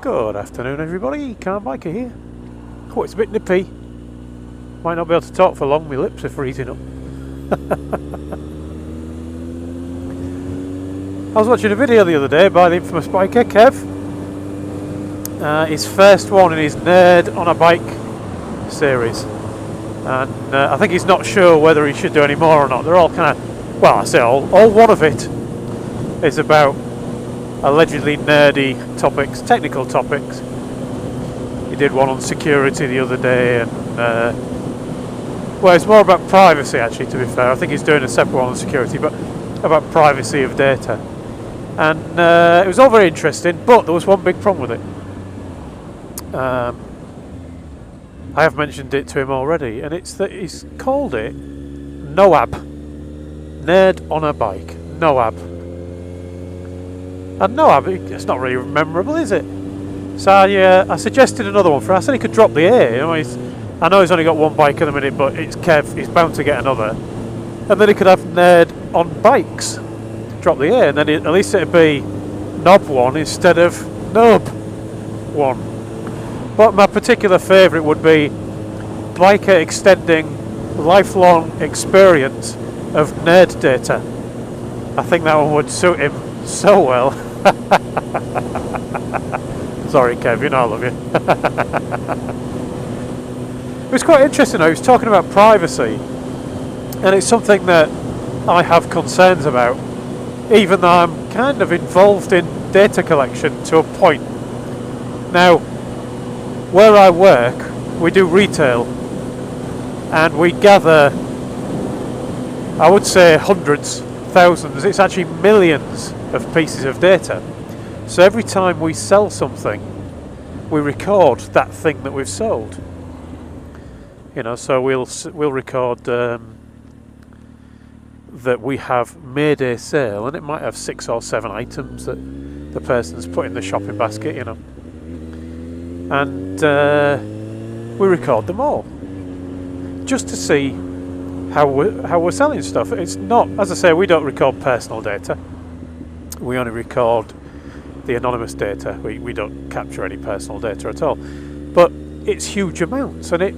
Good afternoon, everybody. Car Biker here. Oh, it's a bit nippy. Might not be able to talk for long. My lips are freezing up. I was watching a video the other day by the infamous biker Kev. His first one in his Nerd on a Bike series, and I think he's not sure whether he should do any more or not. They're all kind of, well, I say all one of it is about allegedly nerdy topics, technical topics. He did one on security the other day, and well, it's more about privacy actually, to be fair. I think he's doing a separate one on security, but about privacy of data. And it was all very interesting, but there was one big problem with it. I have mentioned it to him already, and it's that he's called it NOAB, Nerd on a Bike, NOAB. And NOAB, it's not really memorable, is it? So I suggested another one for him. I said he could drop the A. You know, I know he's only got one bike at the minute, but it's Kev, he's bound to get another. And then he could have Nerd on Bikes, drop the A, and then at least it'd be Knob 1 instead of NOAB 1. But my particular favourite would be Biker Extending Lifelong Experience of Nerd Data. I think that one would suit him so well. Sorry Kev, you know I love you. It was quite interesting though. He was talking about privacy, and it's something that I have concerns about, even though I'm kind of involved in data collection to a point. Now, where I work, we do retail, and we gather, I would say hundreds, thousands, it's actually millions of pieces of data. So every time we sell something, we record that thing that we've sold. You know, so we'll record that we have made a sale, and it might have 6 or 7 items that the person's put in the shopping basket, you know. And we record them all, just to see how we're selling stuff. It's not, as I say, we don't record personal data. We only record the anonymous data. We don't capture any personal data at all. But it's huge amounts, and it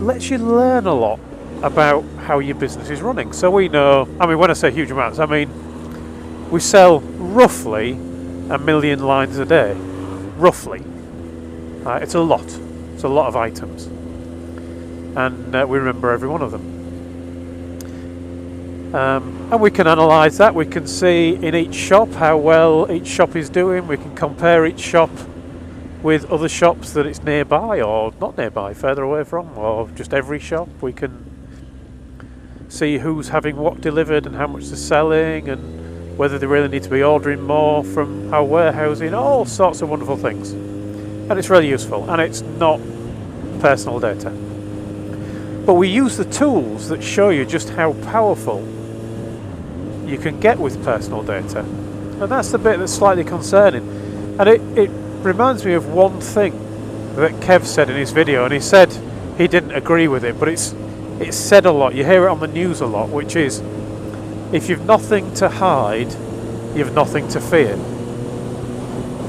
lets you learn a lot about how your business is running. So we know, I mean, when I say huge amounts, I mean we sell roughly 1 million lines a day. Roughly. It's a lot. It's a lot of items. And we remember every one of them. And we can analyse that. We can see in each shop how well each shop is doing. We can compare each shop with other shops that it's nearby or not nearby, further away from, or just every shop. We can see who's having what delivered and how much they're selling, and whether they really need to be ordering more from our warehousing, all sorts of wonderful things. And it's really useful, and it's not personal data. But we use the tools that show you just how powerful you can get with personal data. And that's the bit that's slightly concerning. And it reminds me of one thing that Kev said in his video, and he said he didn't agree with it, but it's said a lot. You hear it on the news a lot, which is, if you've nothing to hide, you've nothing to fear.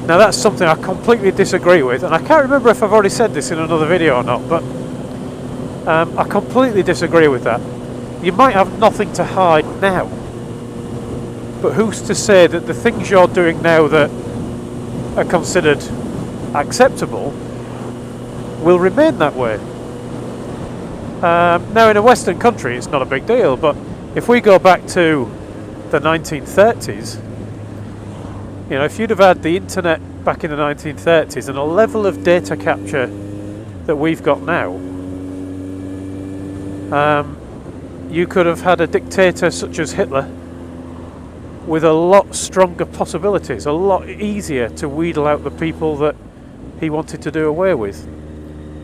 Now that's something I completely disagree with, and I can't remember if I've already said this in another video or not, but I completely disagree with that. You might have nothing to hide now, but who's to say that the things you're doing now that are considered acceptable will remain that way? Now in a Western country it's not a big deal, but if we go back to the 1930s, you know, if you'd have had the internet back in the 1930s and a level of data capture that we've got now, you could have had a dictator such as Hitler with a lot stronger possibilities, a lot easier to wheedle out the people that he wanted to do away with.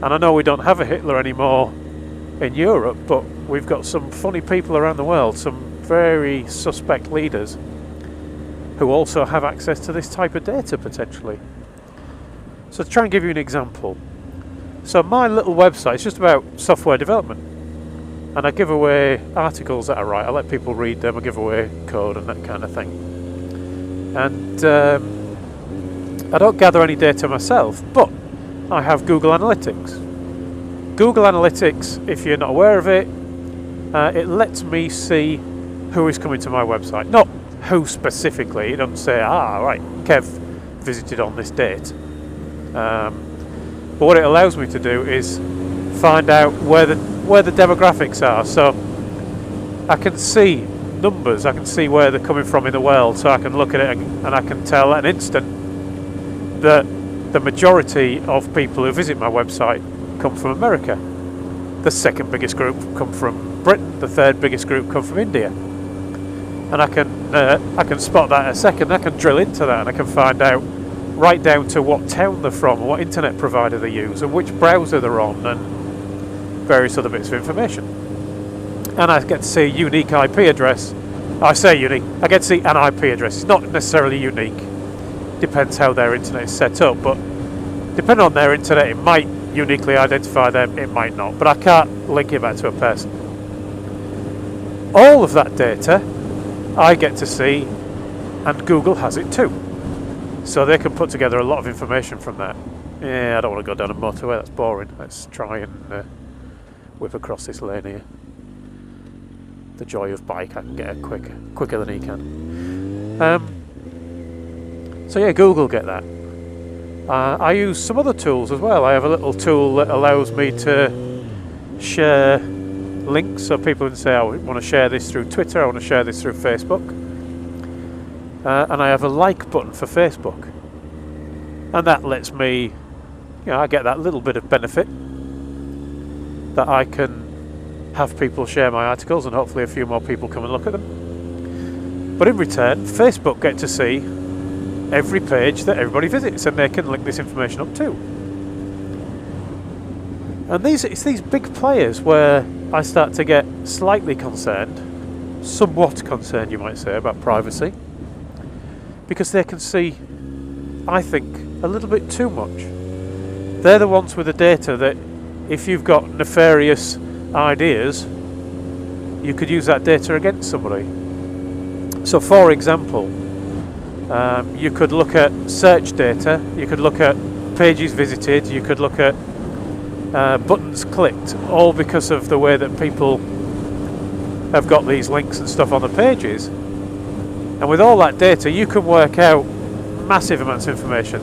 And I know we don't have a Hitler anymore in Europe, but we've got some funny people around the world, some very suspect leaders who also have access to this type of data potentially. So to try and give you an example, so my little website is just about software development, and I give away articles that I write. I let people read them, I give away code and that kind of thing. And I don't gather any data myself, but I have Google Analytics. Google Analytics, if you're not aware of it, it lets me see who is coming to my website. Not who specifically, it doesn't say, right, Kev visited on this date. But what it allows me to do is find out where the demographics are. So I can see numbers, I can see where they're coming from in the world, so I can look at it and I can tell at an instant that the majority of people who visit my website come from America. The second biggest group come from Britain, the third biggest group come from India. And I can spot that in a second, I can drill into that and I can find out right down to what town they're from, what internet provider they use and which browser they're on and various other bits of information. And I get to see a unique IP address. I say unique, I get to see an IP address. It's not necessarily unique, depends how their internet is set up, but depending on their internet it might uniquely identify them, it might not, but I can't link it back to a person. All of that data I get to see, and Google has it too. So they can put together a lot of information from that. Yeah, I don't want to go down a motorway, that's boring. Let's try and whip across this lane here. The joy of bike, I can get it quicker than he can. So yeah, Google get that. I use some other tools as well. I have a little tool that allows me to share links, so people can say, I want to share this through Twitter, I want to share this through Facebook. And I have a like button for Facebook. And that lets me, I get that little bit of benefit that I can have people share my articles and hopefully a few more people come and look at them. But in return, Facebook get to see every page that everybody visits and they can link this information up too. And it's these big players where I start to get slightly concerned, somewhat concerned you might say, about privacy, because they can see, I think, a little bit too much. They're the ones with the data that if you've got nefarious ideas, you could use that data against somebody. So for example, you could look at search data, you could look at pages visited, you could look at buttons clicked, all because of the way that people have got these links and stuff on the pages. And with all that data you can work out massive amounts of information.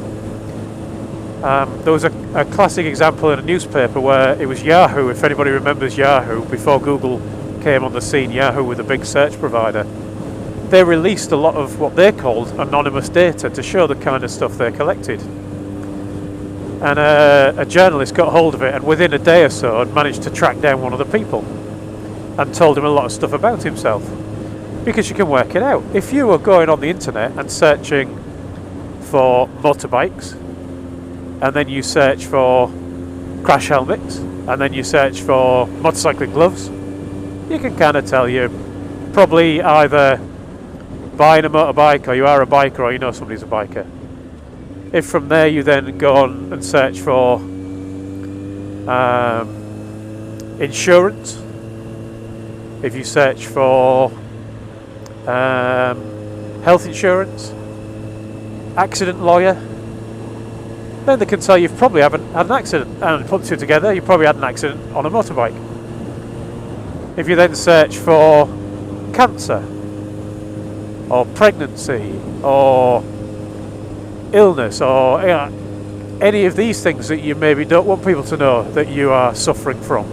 There was a classic example in a newspaper where it was Yahoo, if anybody remembers Yahoo, before Google came on the scene. Yahoo were the big search provider. They released a lot of what they called anonymous data to show the kind of stuff they collected. And a journalist got hold of it and within a day or so had managed to track down one of the people and told him a lot of stuff about himself. Because you can work it out. If you were going on the internet and searching for motorbikes, and then you search for crash helmets, and then you search for motorcycling gloves, you can kind of tell you're probably either buying a motorbike or you are a biker or you know somebody's a biker. If from there you then go on and search for insurance, if you search for health insurance, accident lawyer, then they can tell you've probably haven't had an accident, and put the two together, you probably had an accident on a motorbike. If you then search for cancer or pregnancy or illness or any of these things that you maybe don't want people to know that you are suffering from.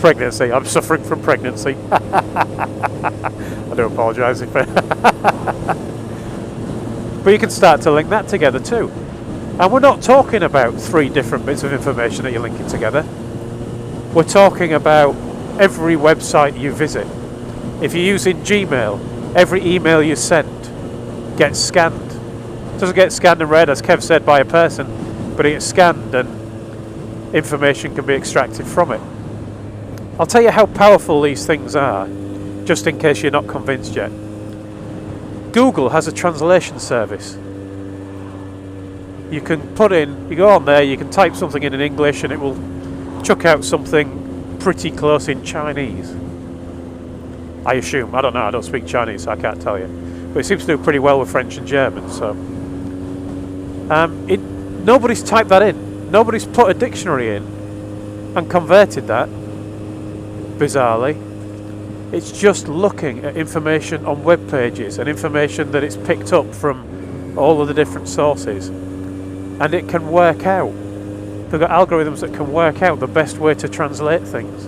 Pregnancy, I'm suffering from pregnancy. I do apologise if but you can start to link that together too. And we're not talking about 3 different bits of information that you're linking together. We're talking about every website you visit. If you're using Gmail, every email you send gets scanned. It doesn't get scanned and read, as Kev said, by a person, but it gets scanned and information can be extracted from it. I'll tell you how powerful these things are, just in case you're not convinced yet. Google has a translation service. You can you go on there, you can type something in English and it will chuck out something pretty close in Chinese. I assume, I don't know, I don't speak Chinese so I can't tell you. But it seems to do pretty well with French and German, so. Nobody's typed that in. Nobody's put a dictionary in and converted that, bizarrely. It's just looking at information on web pages and information that it's picked up from all of the different sources. And it can work out. They've got algorithms that can work out the best way to translate things.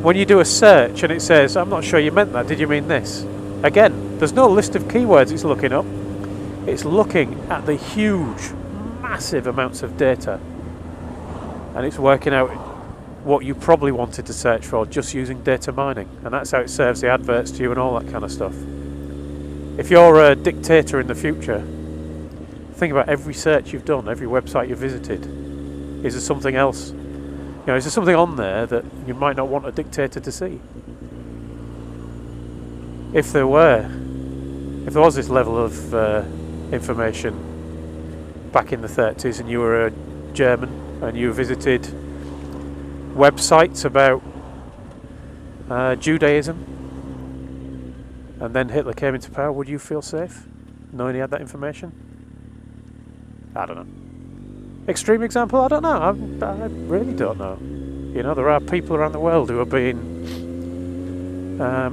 When you do a search and it says, I'm not sure you meant that, did you mean this? Again, there's no list of keywords it's looking up. It's looking at the huge, massive amounts of data. And it's working out what you probably wanted to search for just using data mining. And that's how it serves the adverts to you and all that kind of stuff. If you're a dictator in the future, think about every search you've done, every website you've visited. Is there something else? You know, is there something on there that you might not want a dictator to see? If there was this level of information back in the 30s and you were a German and you visited websites about Judaism and then Hitler came into power, would you feel safe knowing he had that information? I don't know. Extreme example? I don't know. I really don't know. You know, there are people around the world who are being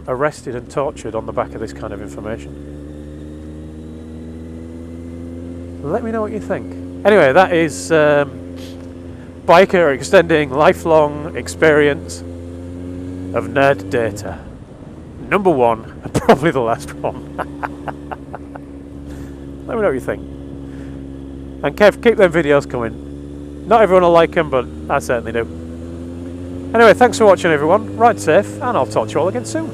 arrested and tortured on the back of this kind of information. Let me know what you think. Anyway, that is Biker extending lifelong experience of nerd data. Number 1, and probably the last one. Let me know what you think. And Kev, keep them videos coming. Not everyone will like them, but I certainly do. Anyway, thanks for watching everyone. Ride safe, and I'll talk to you all again soon.